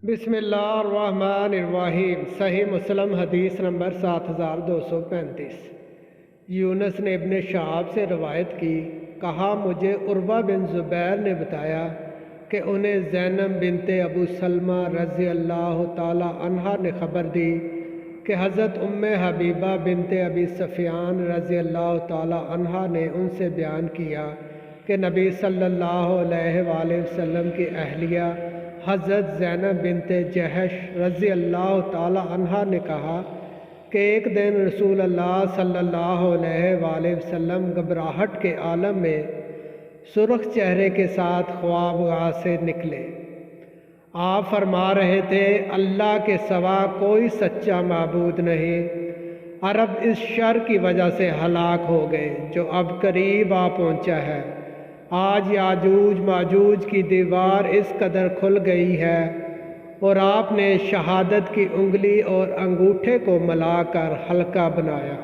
بسم اللہ الرحمن الرحیم۔ صحیح مسلم حدیث نمبر 7235۔ یونس نے ابن شہاب سے روایت کی، کہا مجھے عروہ بن زبیر نے بتایا کہ انہیں زینب بنت ابو سلمہ رضی اللہ تعالی عنہا نے خبر دی کہ حضرت ام حبیبہ بنت ابی سفیان رضی اللہ تعالی عنہا نے ان سے بیان کیا کہ نبی صلی اللہ علیہ وآلہ وسلم کی اہلیہ حضرت زینب بنت جحش رضی اللہ تعالی عنہا نے کہا کہ ایک دن رسول اللہ صلی اللہ علیہ وآلہ وسلم گھبراہٹ کے عالم میں سرخ چہرے کے ساتھ خوابگاہ سے نکلے۔ آپ فرما رہے تھے، اللہ کے سوا کوئی سچا معبود نہیں، عرب اس شر کی وجہ سے ہلاک ہو گئے جو اب قریب آ پہنچا ہے۔ آج یاجوج ماجوج کی دیوار اس قدر کھل گئی ہے، اور آپ نے شہادت کی انگلی اور انگوٹھے کو ملا کر حلقہ بنایا۔